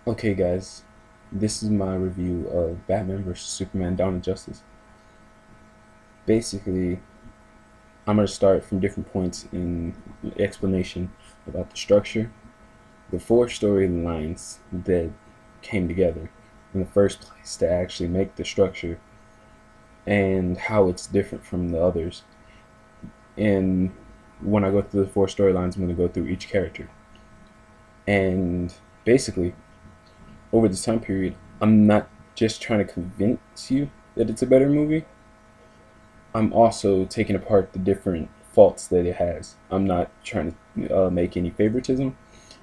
Okay, guys, this is my review of Batman vs. Superman: Dawn of Justice. Basically, I'm going to start from different points in explanation about the structure, the four storylines that came together in the first place to actually make the structure, and how it's different from the others. And when I go through the four storylines, I'm going to go through each character. And basically, over this time period, I'm not just trying to convince you that it's a better movie. I'm also taking apart the different faults that it has. I'm not trying to make any favoritism.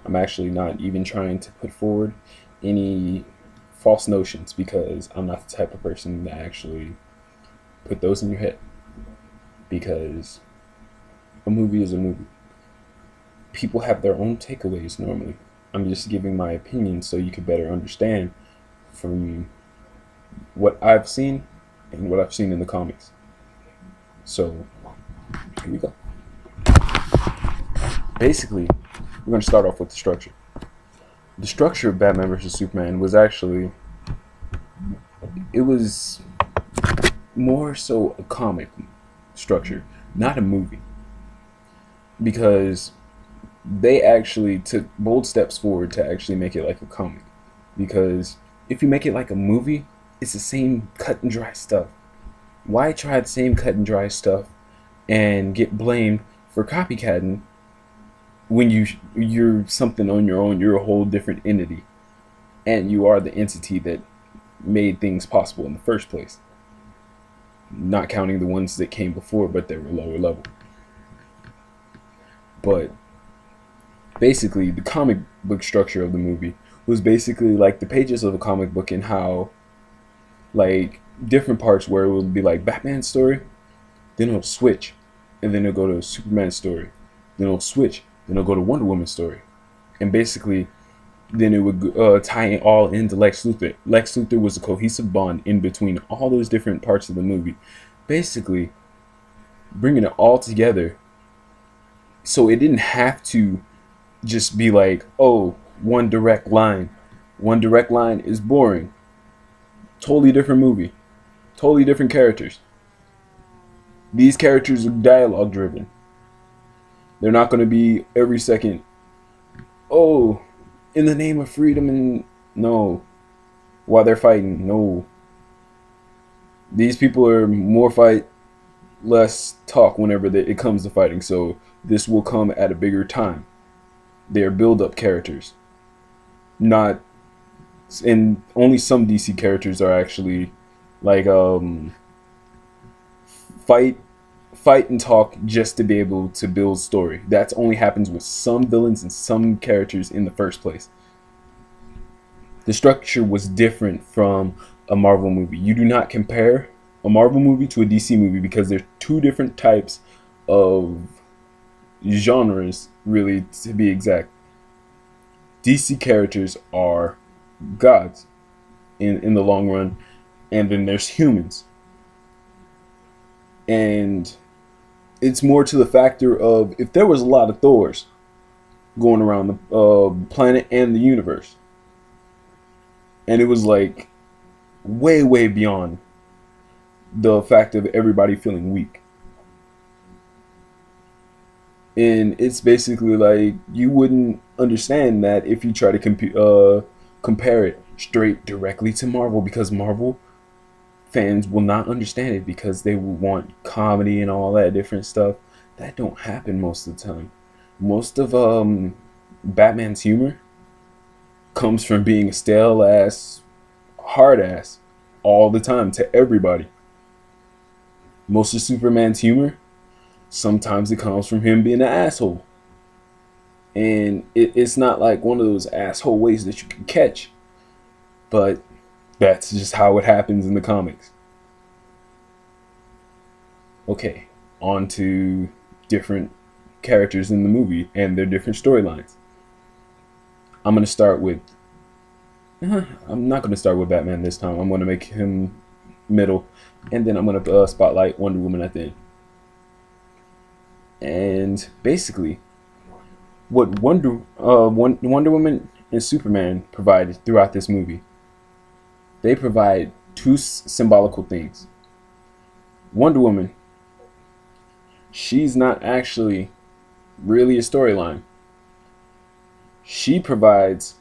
I'm actually not even trying to put forward any false notions because I'm not the type of person that actually put those in your head. Because a movie is a movie. People have their own takeaways normally. I'm just giving my opinion so you can better understand from what I've seen and what I've seen in the comics. So, here we go. Basically, we're going to start off with the structure. The structure of Batman vs. Superman was actually, it was more so a comic structure, not a movie. Because they actually took bold steps forward to actually make it like a comic. Because if you make it like a movie, it's the same cut and dry stuff. Why try the same cut and dry stuff and get blamed for copycatting when you're something on your own? You're a whole different entity, and you are the entity that made things possible in the first place. Not counting the ones that came before, but they were lower level. But basically, the comic book structure of the movie was basically like the pages of a comic book, and how like different parts where it would be like Batman's story, then it'll switch, and then it'll go to Superman's story, then it'll switch, then it'll go to Wonder Woman's story, and basically then it would tie it all into Lex Luthor. Lex Luthor was a cohesive bond in between all those different parts of the movie, basically bringing it all together. So it didn't have to just be like, oh, one direct line. One direct line is boring. Totally different movie. Totally different characters. These characters are dialogue driven. They're not going to be every second, oh, in the name of freedom, and no, while they're fighting, no. These people are more fight, less talk whenever it comes to fighting, so this will come at a bigger time. They're build-up characters. Not, and only some DC characters are actually like fight and talk just to be able to build story. That only happens with some villains and some characters in the first place. The structure was different from a Marvel movie. You do not compare a Marvel movie to a DC movie because they're two different types of genres, really, to be exact. DC characters are gods in the long run, and then there's humans. And it's more to the factor of, if there was a lot of Thors going around the planet and the universe, and it was like way beyond the fact of everybody feeling weak, and it's basically like you wouldn't understand that if you try to compare it straight directly to Marvel, because Marvel fans will not understand it because they will want comedy and all that different stuff. That don't happen most of the time. Most of Batman's humor comes from being a stale ass, hard ass all the time to everybody. Most of Superman's humor, sometimes it comes from him being an asshole. And it's not like one of those asshole ways that you can catch. But that's just how it happens in the comics. Okay, on to different characters in the movie and their different storylines. I'm going to start with... I'm not going to start with Batman this time. I'm going to make him middle. And then I'm going to spotlight Wonder Woman at the end. And basically, what Wonder Woman and Superman provide throughout this movie. They provide two symbolical things. Wonder Woman, she's not actually really a storyline. She provides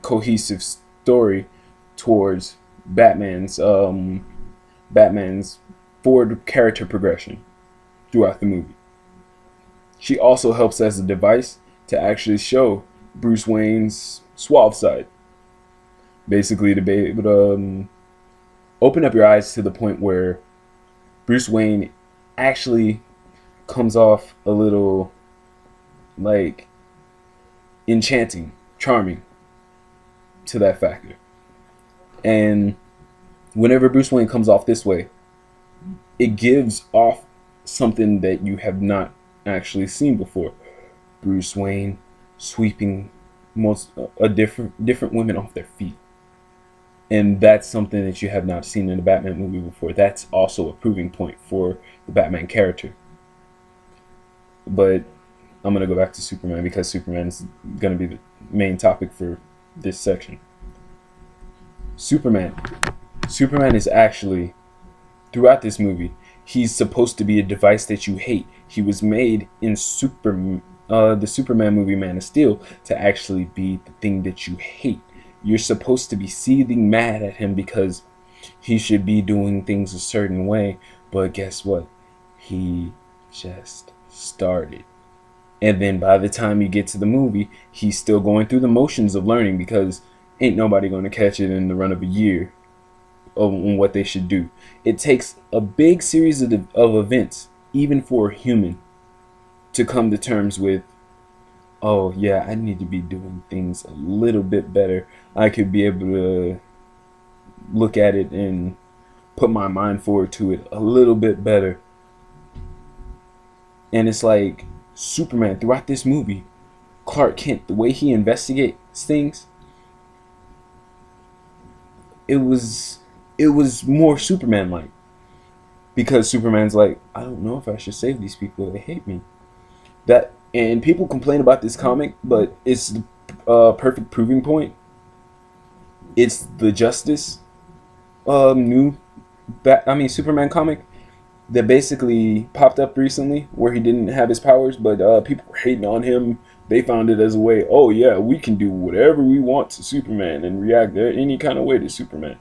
cohesive story towards Batman's forward character progression throughout the movie. She also helps as a device to actually show Bruce Wayne's suave side. Basically, to be able to open up your eyes to the point where Bruce Wayne actually comes off a little like enchanting, charming to that factor. And whenever Bruce Wayne comes off this way, it gives off something that you have not actually seen before. Bruce Wayne sweeping different women off their feet. And that's something that you have not seen in a Batman movie before. That's also a proving point for the Batman character. But I'm going to go back to Superman because Superman is going to be the main topic for this section. Superman is actually, throughout this movie, he's supposed to be a device that you hate. He was made in the Superman movie Man of Steel to actually be the thing that you hate. You're supposed to be seething mad at him because he should be doing things a certain way. But guess what? He just started. And then by the time you get to the movie, he's still going through the motions of learning because ain't nobody going to catch it in the run of a year on what they should do. It takes a big series of events, even for a human, to come to terms with, oh yeah, I need to be doing things a little bit better. I could be able to look at it and put my mind forward to it a little bit better. And it's like Superman throughout this movie, Clark Kent, the way he investigates things, it was more Superman-like. Because Superman's like, I don't know if I should save these people. They hate me. And people complain about this comic, but it's the perfect proving point. It's the Justice Superman comic that basically popped up recently where he didn't have his powers, but people were hating on him. They found it as a way, oh yeah, we can do whatever we want to Superman and react any kind of way to Superman.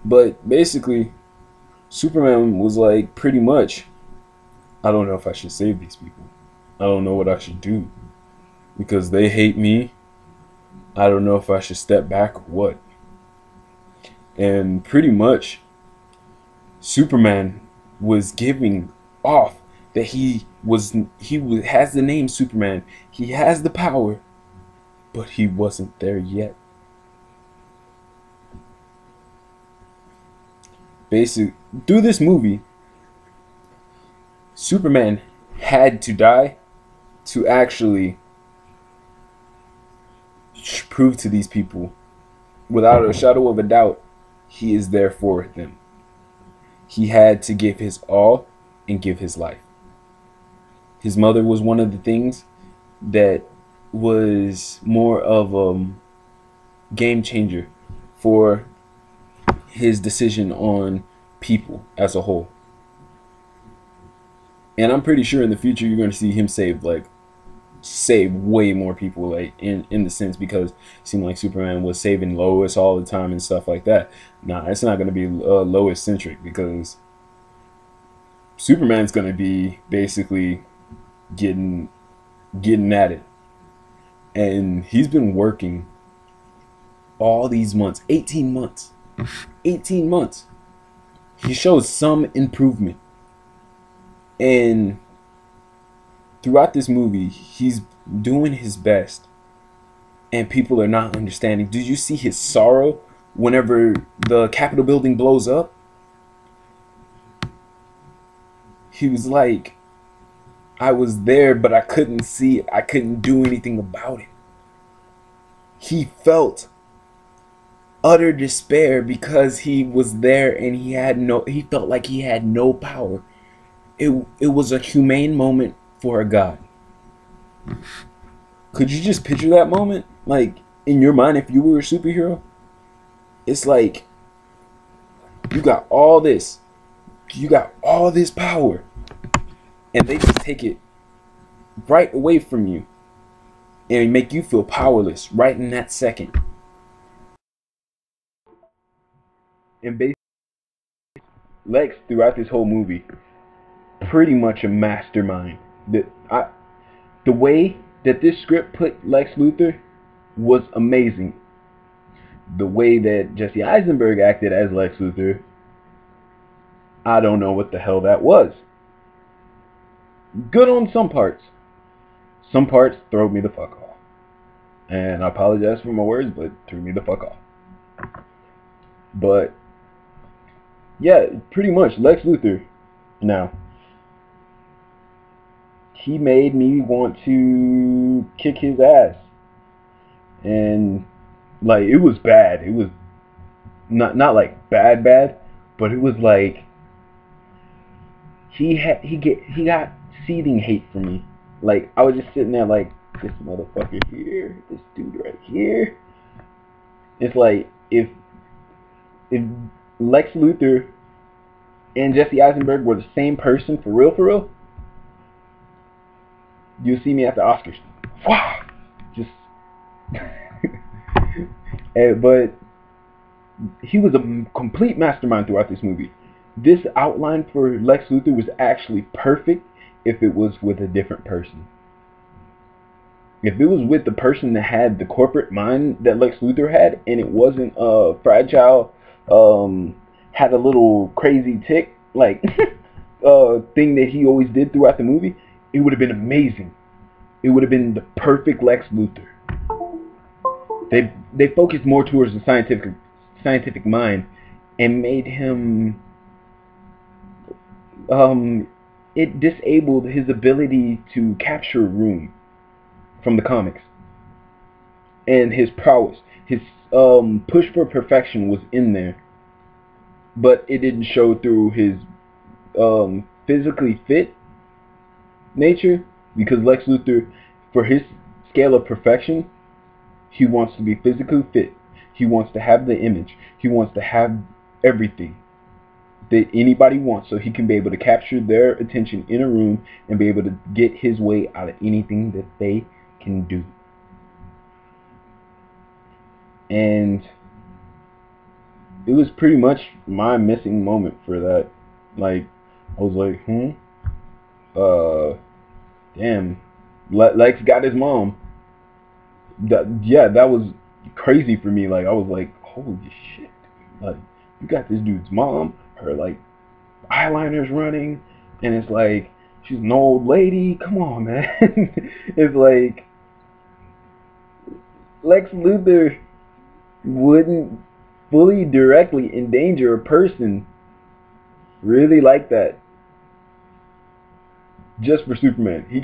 But basically, Superman was like, pretty much, I don't know if I should save these people. I don't know what I should do because they hate me. I don't know if I should step back or what. And pretty much, Superman was giving off that he has the name Superman. He has the power, but he wasn't there yet. Basically, through this movie, Superman had to die to actually prove to these people, without a shadow of a doubt, he is there for them. He had to give his all and give his life. His mother was one of the things that was more of a game changer for his decision on people as a whole. And I'm pretty sure in the future you're going to see him save way more people, like in the sense, because it seemed like Superman was saving Lois all the time and stuff like that. Nah, it's not going to be Lois centric, because Superman's going to be basically getting at it. And he's been working all these months, 18 months. 18 months. He shows some improvement. And throughout this movie, he's doing his best. And people are not understanding. Did you see his sorrow whenever the Capitol building blows up? He was like, I was there, but I couldn't see it. I couldn't do anything about it. He felt utter despair because he was there and he felt like he had no power. It was a humane moment for a god. Could you just picture that moment? Like, in your mind, if you were a superhero, it's like you got all this, you got all this power, and they just take it right away from you and make you feel powerless right in that second. And basically, Lex throughout this whole movie, pretty much a mastermind. The way that this script put Lex Luthor was amazing. The way that Jesse Eisenberg acted as Lex Luthor, I don't know what the hell that was. Good on some parts. Some parts throw me the fuck off. And I apologize for my words, but threw me the fuck off. But yeah, pretty much Lex Luthor. Now, he made me want to kick his ass. And like, it was bad. It was not like bad, but it was like he got seething hate from me. Like, I was just sitting there like, this motherfucker here, this dude right here. It's like, if Lex Luthor and Jesse Eisenberg were the same person for real, you'll see me at the Oscars. Wow, just. But he was a complete mastermind throughout this movie. This outline for Lex Luthor was actually perfect if it was with a different person. If it was with the person that had the corporate mind that Lex Luthor had, and it wasn't fragile, had a little crazy tick, like thing that he always did throughout the movie, it would have been amazing. It would have been the perfect Lex Luthor. They focused more towards the scientific mind and made him it disabled his ability to capture a room from the comics. And his prowess, his push for perfection was in there, but it didn't show through his physically fit nature, because Lex Luthor, for his scale of perfection, he wants to be physically fit. He wants to have the image. He wants to have everything that anybody wants, so he can be able to capture their attention in a room and be able to get his way out of anything that they can do. And it was pretty much my missing moment for that. Like, I was like, damn, Lex got his mom. That was crazy for me. Like, I was like, holy shit, like, you got this dude's mom, her like eyeliner's running, and it's like, she's an old lady. Come on, man. It's like Lex Luthor wouldn't fully directly endanger a person really like that just for Superman. He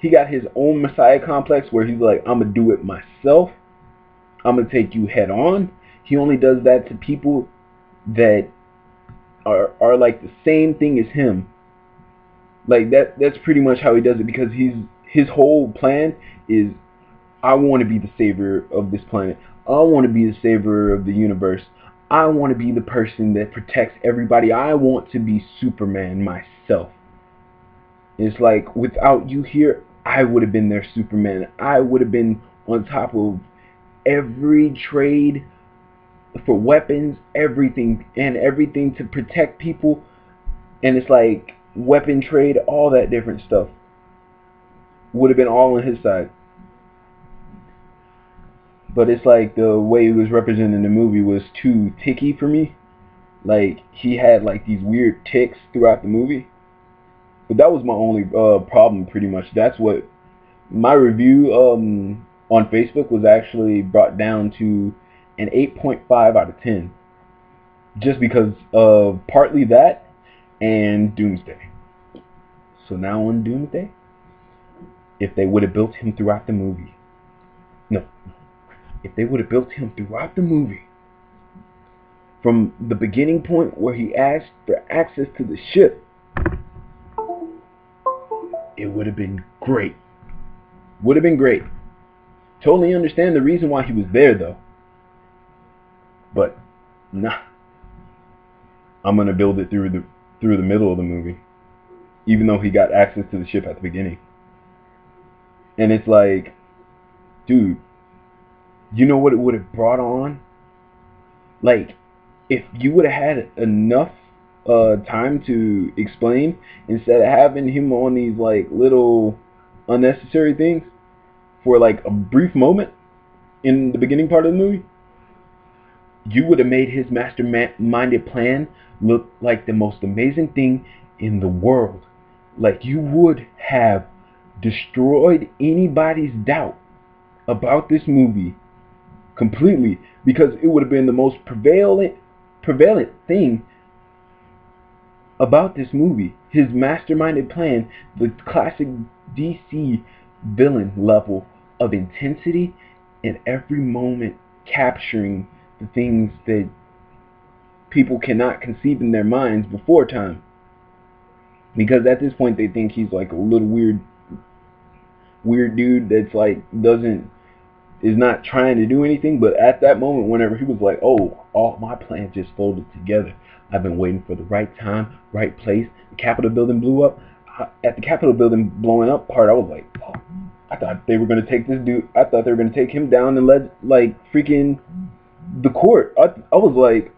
got his own Messiah complex where he's like, I'm gonna do it myself. I'm gonna take you head on. He only does that to people that are like the same thing as him. Like, that's pretty much how he does it, because his whole plan is, I want to be the savior of this planet. I want to be the savior of the universe. I want to be the person that protects everybody. I want to be Superman myself. It's like, without you here, I would have been their Superman. I would have been on top of every trade for weapons, everything to protect people. And it's like, weapon trade, all that different stuff would have been all on his side. But it's like, the way it was represented in the movie was too ticky for me. Like, he had like these weird tics throughout the movie. But that was my only problem, pretty much. That's what my review on Facebook was actually brought down to an 8.5 out of 10. Just because of partly that and Doomsday. So now on Doomsday, if they would have built him throughout the movie. No. If they would have built him throughout the movie, from the beginning point where he asked for access to the ship, it would have been great. Would have been great. Totally understand the reason why he was there though. But nah, I'm gonna build it through the middle of the movie, even though he got access to the ship at the beginning. And it's like, dude, you know what it would have brought on? Like, if you would have had enough time to explain instead of having him on these like little unnecessary things for like a brief moment in the beginning part of the movie, you would have made his masterminded plan look like the most amazing thing in the world. Like, you would have destroyed anybody's doubt about this movie completely, because it would have been the most prevalent thing about this movie. His masterminded plan, the classic DC villain level of intensity in every moment, capturing the things that people cannot conceive in their minds before time. Because at this point they think he's like a little weird dude that's like is not trying to do anything. But at that moment, whenever he was like, oh, all my plans just folded together. I've been waiting for the right time, right place. The Capitol building blew up. At the Capitol building blowing up part, I was like, oh, I thought they were going to take this dude. I thought they were going to take him down and let like freaking the court. I was like,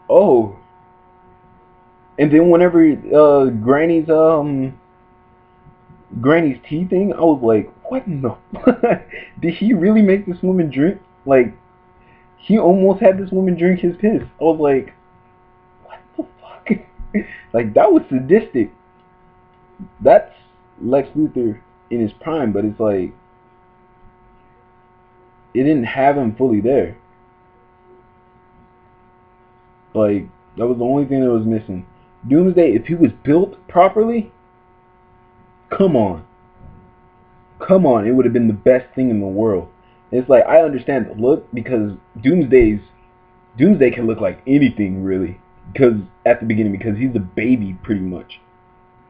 oh. And then whenever Granny's tea thing, I was like, what in the did he really make this woman drink? Like, he almost had this woman drink his piss. I was like, what the fuck? Like, that was sadistic. That's Lex Luthor in his prime, but it's like, it didn't have him fully there. Like, that was the only thing that was missing. Doomsday, if he was built properly, come on, it would have been the best thing in the world. And it's like, I understand the look, because Doomsday can look like anything really, because at the beginning, because he's a baby pretty much.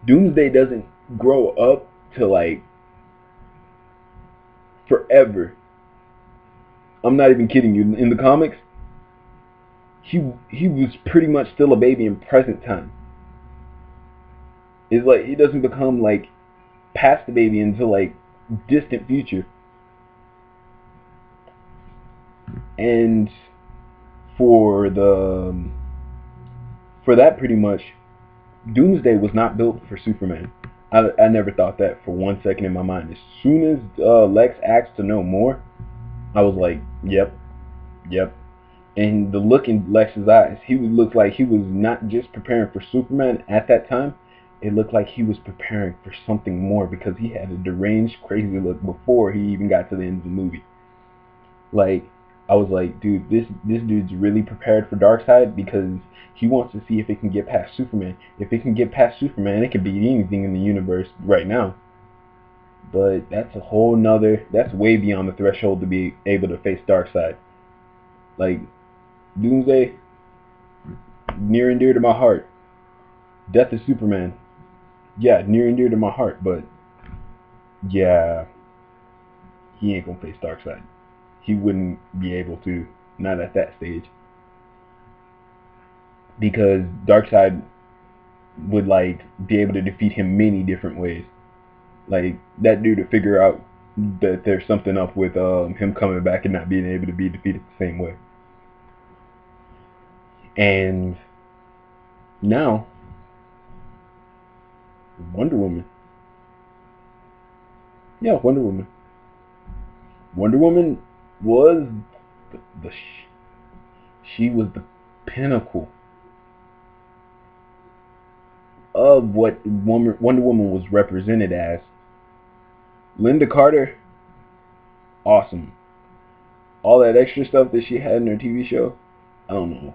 Doomsday doesn't grow up to like forever. I'm not even kidding you. In the comics, he was pretty much still a baby in present time. It's like he doesn't become like past the baby until like distant future. And for that, pretty much, Doomsday was not built for Superman. I never thought that for 1 second in my mind. As soon as Lex asked to know more, I was like, yep. And the look in Lex's eyes, he looked like he was not just preparing for Superman at that time. It looked like he was preparing for something more, because he had a deranged, crazy look before he even got to the end of the movie. Like, I was like, dude, this dude's really prepared for Darkseid, because he wants to see if it can get past Superman. If it can get past Superman, it can beat anything in the universe right now. But that's a whole nother, that's way beyond the threshold to be able to face Darkseid. Like, Doomsday, near and dear to my heart. Death of Superman, yeah, near and dear to my heart, but yeah, he ain't gonna face Darkseid. He wouldn't be able to, not at that stage, because Darkseid would like be able to defeat him many different ways. Like, that dude to figure out that there's something up with him coming back and not being able to be defeated the same way. And now, Wonder Woman. Yeah, Wonder Woman. Wonder Woman was she was the pinnacle of what Wonder Woman was represented as. Linda Carter, awesome. All that extra stuff that she had in her TV show, I don't know.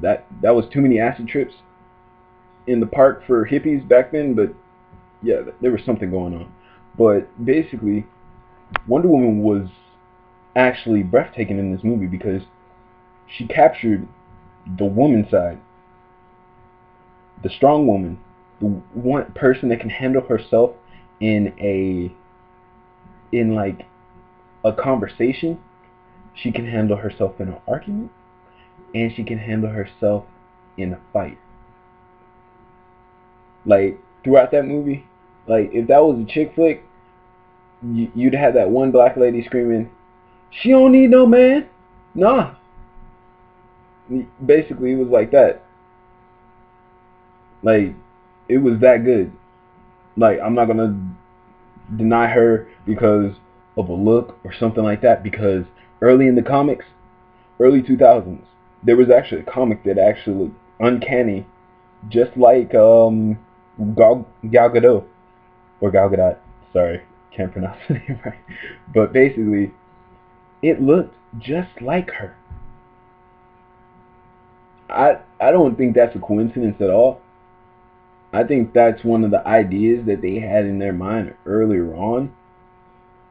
That was too many acid trips in the park for hippies back then, but yeah, there was something going on. But basically, Wonder Woman was actually breathtaking in this movie, because she captured the woman side, the strong woman, the one person that can handle herself in a in like a conversation, she can handle herself in an argument, and she can handle herself in a fight. Like throughout that movie, like if that was a chick flick, you'd have that one black lady screaming, "She don't need no man." Nah, basically it was like that. Like it was that good. Like I'm not gonna deny her because of a look or something like that. Because early in the comics, early 2000s, there was actually a comic that actually looked uncanny, just like Gal Gadot or Gal Gadot. Sorry, can't pronounce the name right. But basically, it looked just like her. I don't think that's a coincidence at all. I think that's one of the ideas that they had in their mind earlier on.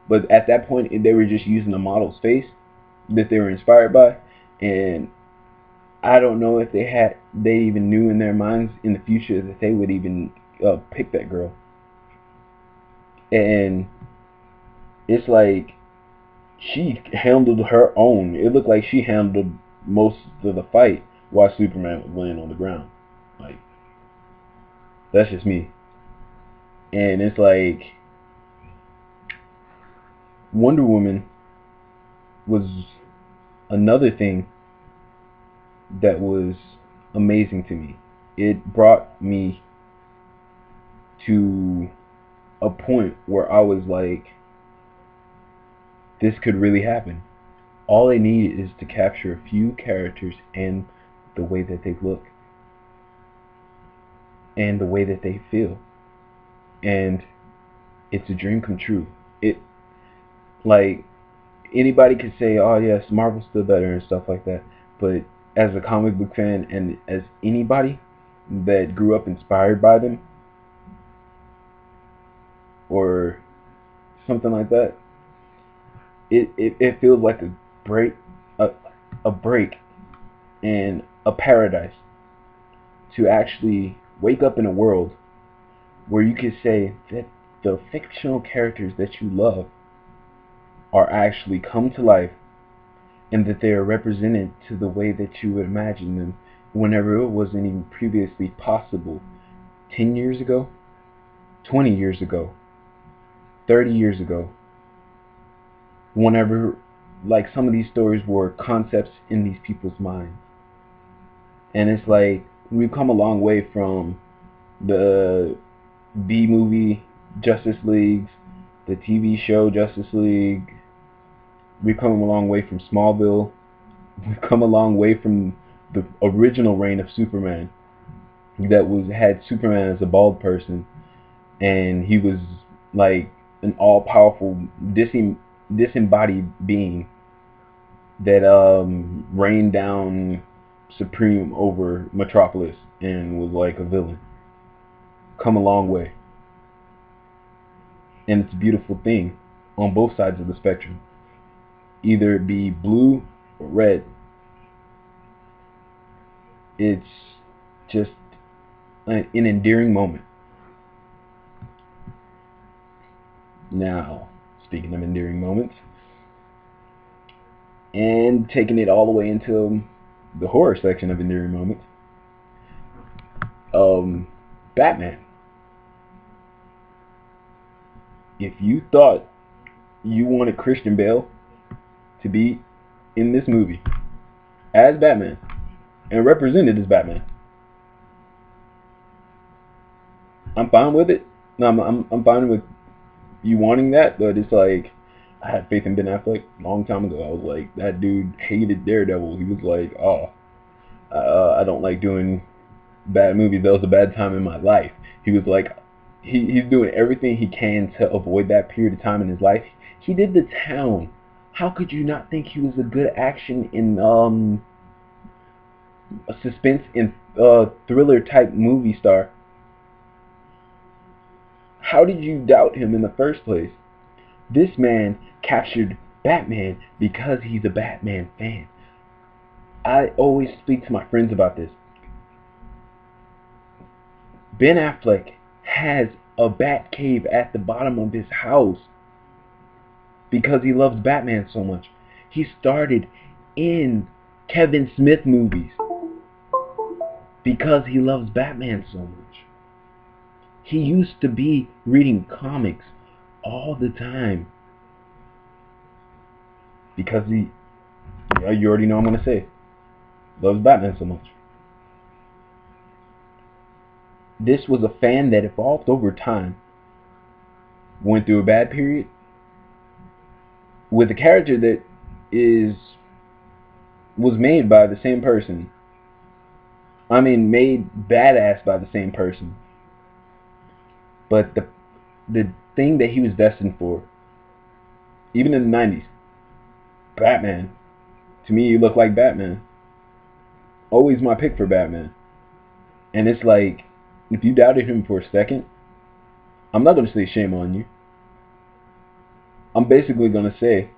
But at that point, they were just using the model's face that they were inspired by, and I don't know if they even knew in their minds in the future that they would even pick that girl. And it's like she handled her own. It looked like she handled most of the fight while Superman was laying on the ground. Like that's just me. And it's like Wonder Woman was another thing that was amazing to me. It brought me to a point where I was like, this could really happen. All they need is to capture a few characters and the way that they look and the way that they feel, and it's a dream come true. It like anybody could say, "Oh yes, Marvel's still better" and stuff like that, but as a comic book fan and as anybody that grew up inspired by them or something like that, it feels like a break, a, a break and a paradise to actually wake up in a world where you could say that the fictional characters that you love are actually come to life and that they are represented to the way that you would imagine them whenever it wasn't even previously possible 10 years ago, 20 years ago, 30 years ago, whenever like some of these stories were concepts in these people's minds. And it's like we've come a long way from the B movie Justice League, the TV show Justice League. We've come a long way from Smallville. We've come a long way from the original reign of Superman that was had Superman as a bald person, and he was like an all-powerful disembodied being that rained down supreme over Metropolis and was like a villain. Come a long way, and it's a beautiful thing on both sides of the spectrum, either it be blue or red. It's just an endearing moment. Now, speaking of endearing moments, and taking it all the way into the horror section of endearing moments, Batman. If you thought you wanted Christian Bale to be in this movie as Batman and represented as Batman, I'm fine with it. No, I'm fine with you wanting that, but it's like I had faith in Ben Affleck a long time ago. I was like, that dude hated Daredevil. He was like, oh, I don't like doing bad movies. That was a bad time in my life. He was like, he's doing everything he can to avoid that period of time in his life. He did The Town. How could you not think he was a good action in a suspense and thriller type movie star? How did you doubt him in the first place? This man captured Batman because he's a Batman fan. I always speak to my friends about this. Ben Affleck has a bat cave at the bottom of his house. because he loves Batman so much. He started in Kevin Smith movies because he loves Batman so much. He used to be reading comics all the time because he, yeah, you already know what I'm going to say, loves Batman so much. This was a fan that evolved over time, went through a bad period, with a character that was made by the same person. I mean, made badass by the same person. But the thing that he was destined for, even in the 90s, Batman. To me, he looked like Batman. Always my pick for Batman. And it's like, if you doubted him for a second, I'm not going to say shame on you. I'm basically going to say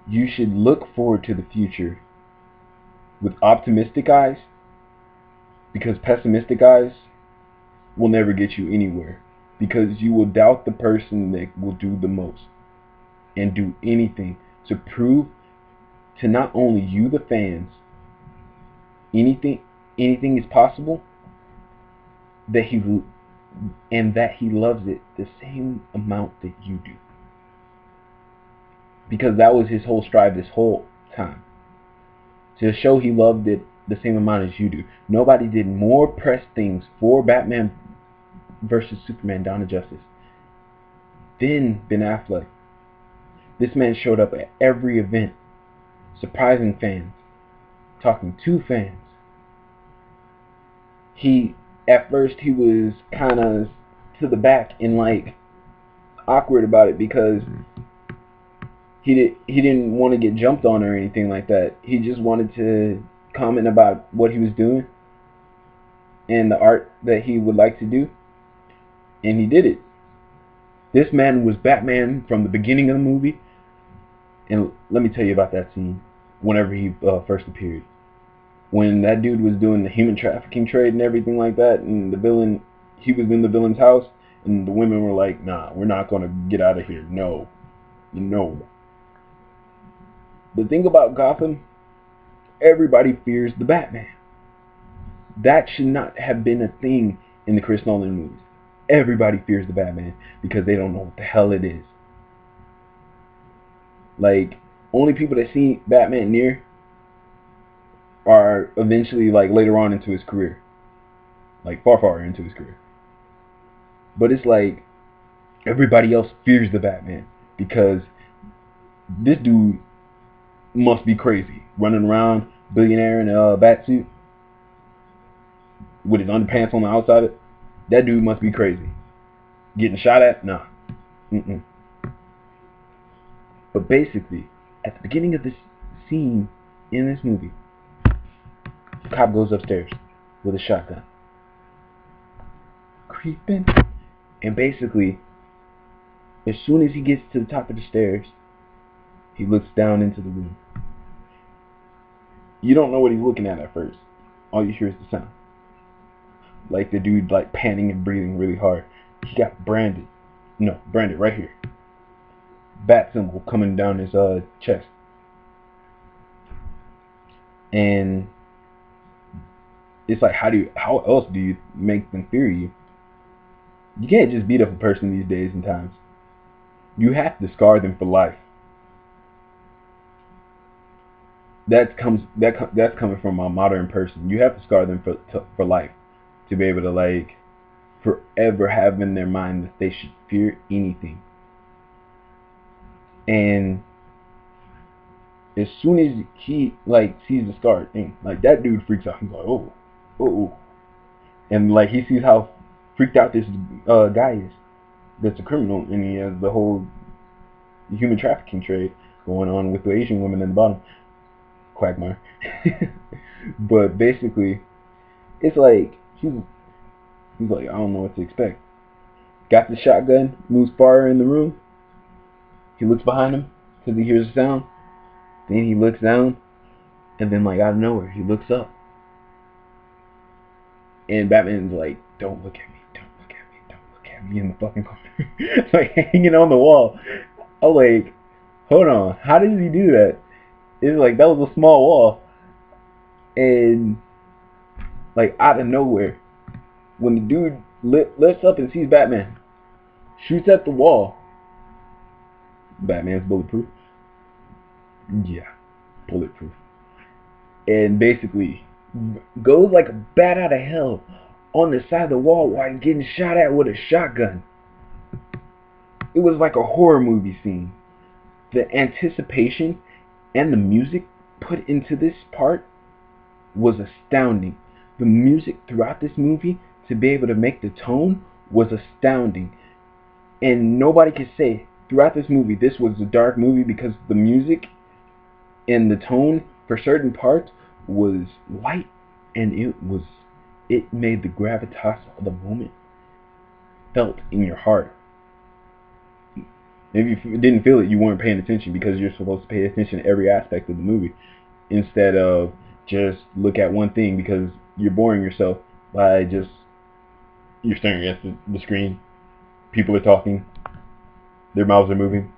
you should look forward to the future with optimistic eyes, because pessimistic eyes will never get you anywhere, because you will doubt the person that will do the most and do anything to prove to not only you, the fans, anything is possible, that he loves it the same amount that you do. Because that was his whole strive this whole time, to show he loved it the same amount as you do. Nobody did more press things for Batman versus Superman: Dawn of Justice than Ben Affleck. This man showed up at every event, surprising fans, talking to fans. At first he was kind of to the back and like awkward about it, because he didn't want to get jumped on or anything like that. He just wanted to comment about what he was doing and the art that he would like to do, and he did it. This man was Batman from the beginning of the movie. And let me tell you about that scene whenever he first appeared. When that dude was doing the human trafficking trade and everything like that, and he was in the villain's house, and the women were like, nah, we're not going to get out of here. No. The thing about Gotham, everybody fears the Batman. That should not have been a thing in the Chris Nolan movies. Everybody fears the Batman because they don't know what the hell it is. Like, only people that see Batman near are eventually, like, later on into his career. Like, far into his career. But it's like, everybody else fears the Batman because this dude must be crazy. Running around, billionaire in a bat suit with his underpants on the outside. That dude must be crazy. Getting shot at? Nah. But basically, at the beginning of this scene in this movie, the cop goes upstairs with a shotgun, creeping, and basically, as soon as he gets to the top of the stairs, he looks down into the room. You don't know what he's looking at first. All you hear is the sound. Like the dude like panting and breathing really hard. He got branded right here. Bat symbol coming down his chest. And it's like, how else do you make them fear you? You can't just beat up a person these days and times. You have to scar them for life. That's coming from a modern person. You have to scar them for life to be able to like forever have in their mind that they should fear anything. And as soon as he like sees the scar thing, like that dude freaks out. He's like, oh, and like he sees how freaked out this guy is. That's a criminal, and he has the whole human trafficking trade going on with the Asian women in the bottom. Quagmire. But basically, it's like he's like, I don't know what to expect. Got the shotgun, moves farther in the room. He looks behind him because he hears a sound. Then he looks down, and then like out of nowhere, he looks up. And Batman's like, don't look at me, don't look at me, don't look at me, in the fucking corner. Like hanging on the wall. I'm like, hold on, how did he do that? It's like that was a small wall, and like out of nowhere, when the dude lifts up and sees Batman, shoots at the wall. Batman's bulletproof. Yeah, bulletproof. And basically goes like a bat out of hell on the side of the wall while he's getting shot at with a shotgun. It was like a horror movie scene. The anticipation and the music put into this part was astounding. The music throughout this movie, to be able to make the tone, was astounding. And nobody could say throughout this movie this was a dark movie, because the music and the tone for certain parts was light, and it made the gravitas of the moment felt in your heart. If you didn't feel it, you weren't paying attention, because you're supposed to pay attention to every aspect of the movie instead of just look at one thing, because you're boring yourself by just you're staring at the screen. People are talking. Their mouths are moving.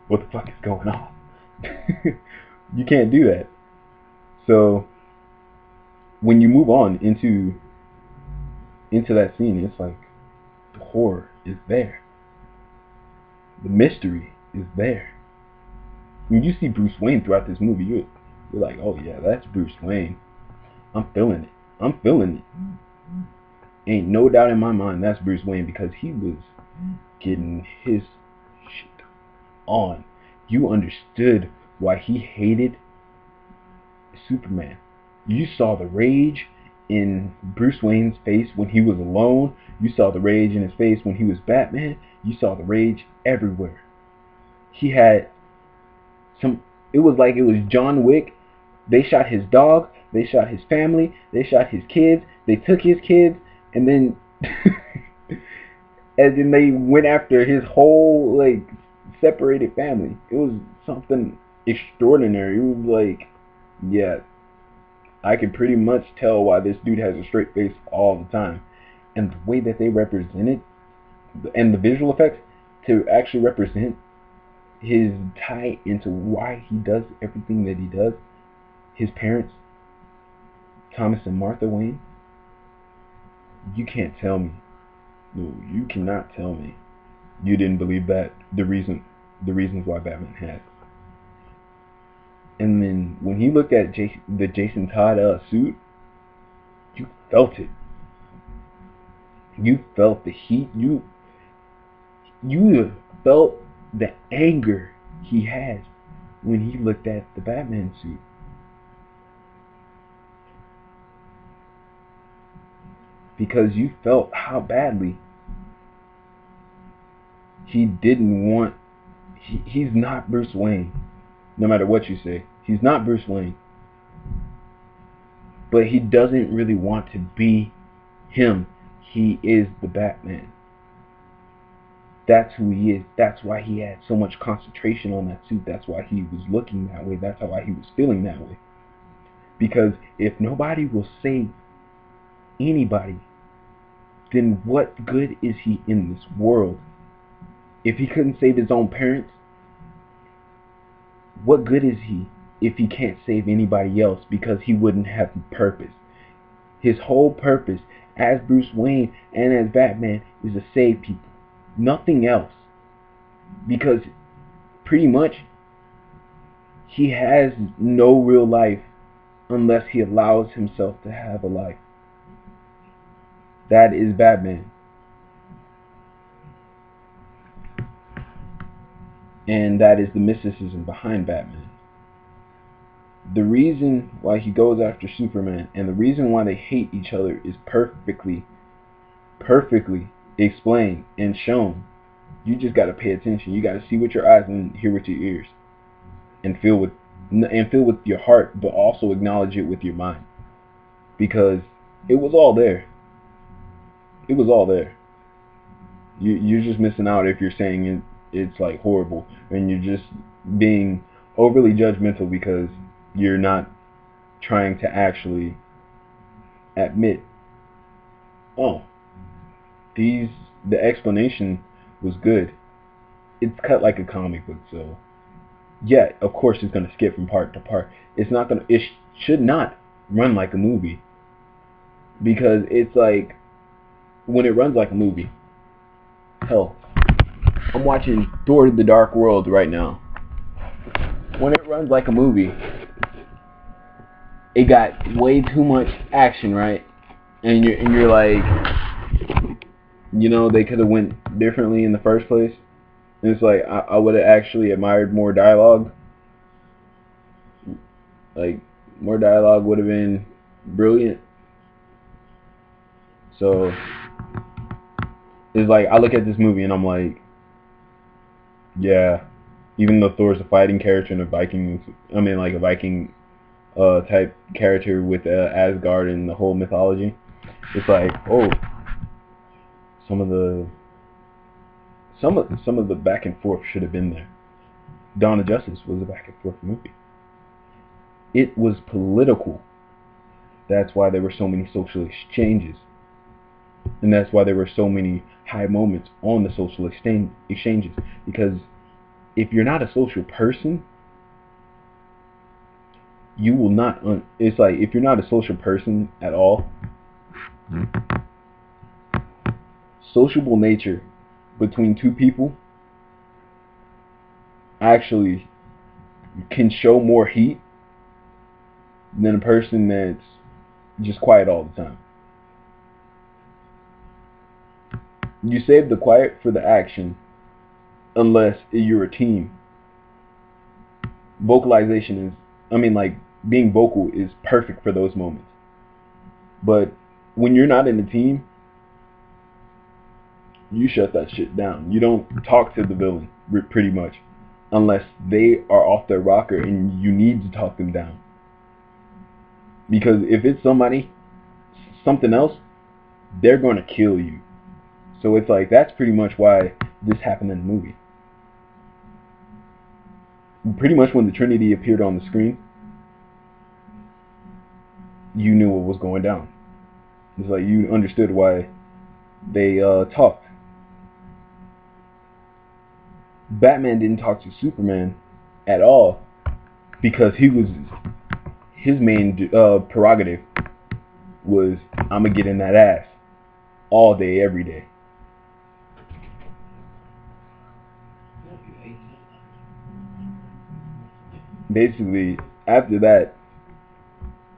What the fuck is going on? You can't do that. So when you move on into that scene, it's like the horror is there. The mystery is there. When you see Bruce Wayne throughout this movie, you're like, oh yeah, that's Bruce Wayne. I'm feeling it. I'm feeling it. Ain't no doubt in my mind that's Bruce Wayne, because he was getting his shit on. You understood why he hated Superman. You saw the rage in Bruce Wayne's face when he was alone. You saw the rage in his face when he was Batman. You saw the rage everywhere. He had some, it was like it was John Wick. They shot his dog, they shot his family, they shot his kids, they took his kids, and then and then they went after his whole like separated family. It was something extraordinary. It was like, yeah, I could pretty much tell why this dude has a straight face all the time. And the way that they represented, and the visual effects to actually represent his tie into why he does everything that he does. His parents, Thomas and Martha Wayne, you can't tell me, no, you cannot tell me you didn't believe that the reasons why Batman had. And then when he looked at the Jason Todd suit, you felt it. You felt the heat. You felt the anger he has when he looked at the Batman suit. Because you felt how badly he didn't want, he's not Bruce Wayne. No matter what you say, he's not Bruce Wayne. But he doesn't really want to be him. He is the Batman. That's who he is. That's why he had so much concentration on that suit. That's why he was looking that way. That's why he was feeling that way. Because if nobody will save anybody, then what good is he in this world? If he couldn't save his own parents, what good is he if he can't save anybody else? Because he wouldn't have purpose. His whole purpose as Bruce Wayne and as Batman is to save people. Nothing else. Because pretty much he has no real life unless he allows himself to have a life. That is Batman. And that is the mysticism behind Batman. The reason why he goes after Superman and the reason why they hate each other is perfectly explained and shown. You just got to pay attention. You got to see with your eyes and hear with your ears, and feel with your heart, but also acknowledge it with your mind, because it was all there. It was all there. You're just missing out if you're saying it's like horrible, and you're just being overly judgmental because you're not trying to actually admit, oh, the explanation was good. it's cut like a comic book, so yeah, of course it's gonna skip from part to part. It's not gonna. Should not run like a movie because it's like when it runs like a movie. Hell, I'm watching Thor: The Dark World right now. When it runs like a movie, it got way too much action, right? And you're like, they could have went differently in the first place. And it's like I would have actually admired more dialogue. Like more dialogue would have been brilliant. So it's like I look at this movie and I'm like, yeah, even though Thor's a fighting character and a Viking type character with Asgard and the whole mythology, it's like, oh, some of the back and forth should have been there. Dawn of Justice was a back and forth movie. It was political. That's why there were so many social exchanges. And that's why there were so many high moments on the social exchanges. Because if you're not a social person, you will not. It's like if you're not a social person at all, sociable nature between two people actually can show more heat than a person that's just quiet all the time. You save the quiet for the action unless you're a team. Vocalization is, being vocal is perfect for those moments. But when you're not in a team, you shut that shit down. You don't talk to the villain, pretty much, unless they are off their rocker and you need to talk them down. Because if it's something else, they're going to kill you. So it's like, that's pretty much why this happened in the movie. Pretty much when the Trinity appeared on the screen, you knew what was going down. It's like you understood why they talked. Batman didn't talk to Superman at all because his main prerogative was, I'm gonna get in that ass all day, every day. Basically, after that,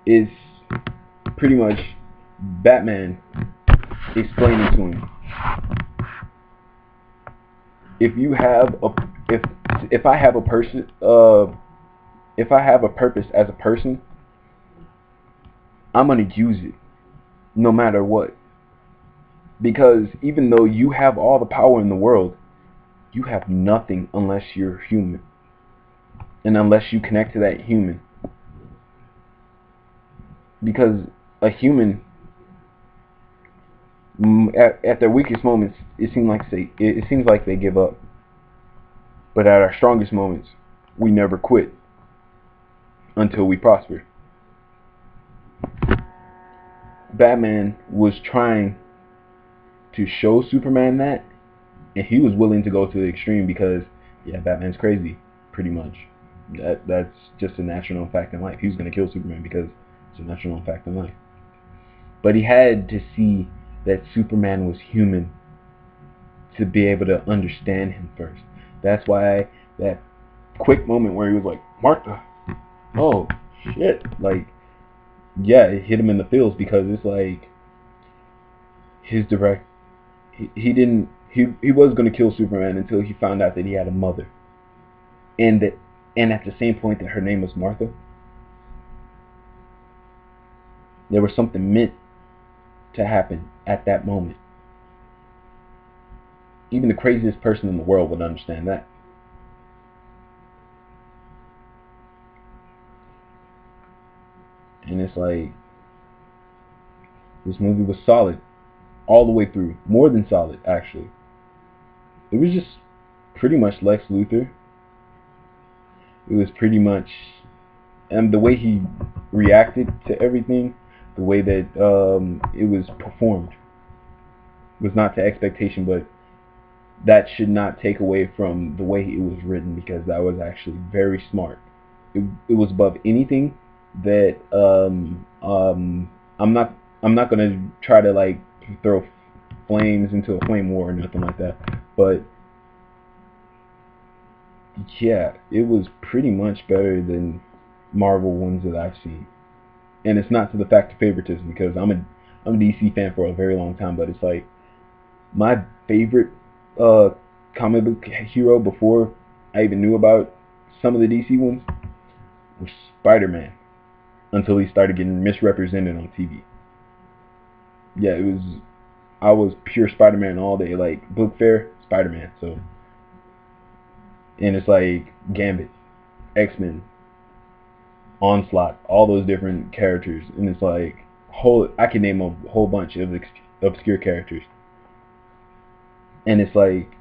it's pretty much Batman explaining to him, if I have a person, if I have a purpose as a person, I'm gonna use it no matter what. Because even though you have all the power in the world, you have nothing unless you're human. And unless you connect to that human. Because a human, at their weakest moments, it seems like they give up. But at our strongest moments, we never quit until we prosper. Batman was trying to show Superman that, and he was willing to go to the extreme because, yeah, Batman's crazy, pretty much. That's just a natural fact in life. He was going to kill Superman because it's a natural fact in life. But he had to see that Superman was human to be able to understand him first. That's why that quick moment where he was like, Martha, oh shit, like, yeah, it hit him in the feels because it's like he was going to kill Superman until he found out that he had a mother, and at the same point that her name was Martha. There was something meant to happen at that moment. Even the craziest person in the world would understand that. And it's like, this movie was solid all the way through. More than solid, actually. It was just pretty much Lex Luthor. It was pretty much, and the way he reacted to everything, the way that it was performed was not to expectation, but that should not take away from the way it was written, because that was actually very smart. It was above anything that I'm not gonna try to like throw flames into a flame war or nothing like that, but yeah, it was pretty much better than Marvel ones that I've seen. And it's not to the fact of favoritism, because I'm a DC fan for a very long time, but it's like my favorite uh comic book hero before I even knew about some of the DC ones was Spider-Man, until he started getting misrepresented on TV. Yeah, it was I was pure Spider-Man all day, like book fair Spider-Man. So, and it's like Gambit, X-Men, Onslaught, all those different characters, and it's like whole I can name a whole bunch of obscure characters, and it's like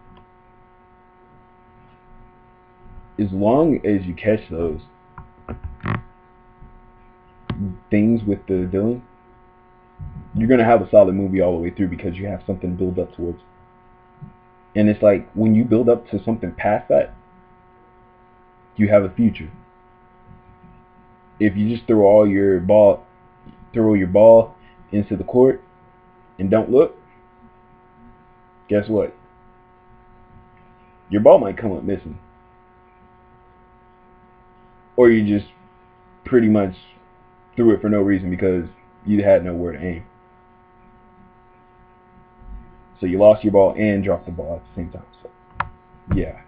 as long as you catch those things with the villain, you're gonna have a solid movie all the way through, because you have something to build up towards. And it's like when you build up to something past that, you have a future. If you just throw your ball into the court and don't look, guess what? Your ball might come up missing, or you just pretty much threw it for no reason because you had nowhere to aim. So you lost your ball and dropped the ball at the same time. So yeah,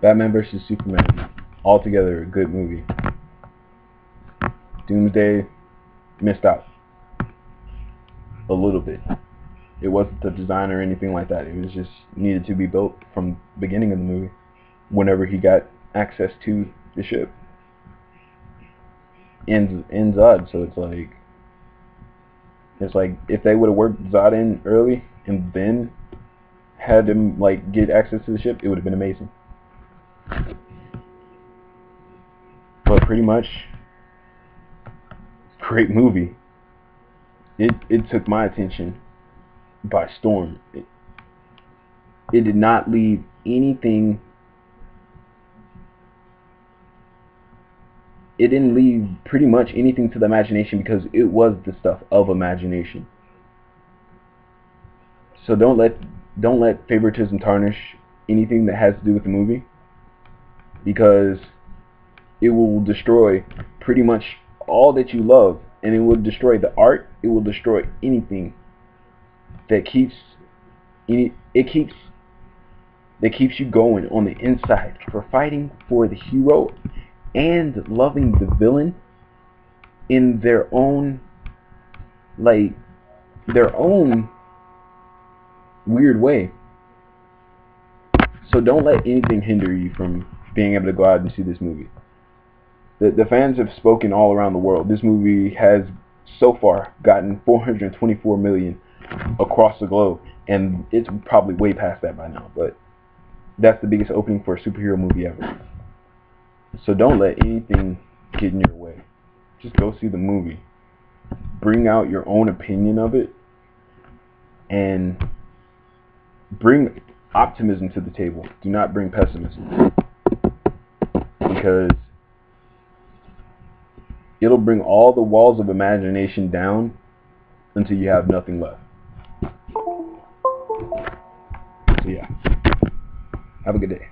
Batman vs Superman, altogether a good movie. Doomsday missed out a little bit. It wasn't the design or anything like that. It was just needed to be built from the beginning of the movie, whenever he got access to the ship. Ends Zod, so it's like if they would have worked Zod in early and then had him like get access to the ship, it would have been amazing. But pretty much, great movie. It took my attention by storm. It did not leave anything. It didn't leave pretty much anything to the imagination, because it was the stuff of imagination. So don't let favoritism tarnish anything that has to do with the movie, because it will destroy pretty much all that you love, and it will destroy the art. It will destroy anything that keeps you going on the inside for fighting for the hero and loving the villain in their own weird way. So don't let anything hinder you from being able to go out and see this movie. The fans have spoken all around the world. This movie has so far gotten 424 million across the globe, and it's probably way past that by now, but that's the biggest opening for a superhero movie ever. So don't let anything get in your way. Just go see the movie. Bring out your own opinion of it, and bring optimism to the table. Do not bring pessimism, because it'll bring all the walls of imagination down until you have nothing left. So yeah, have a good day.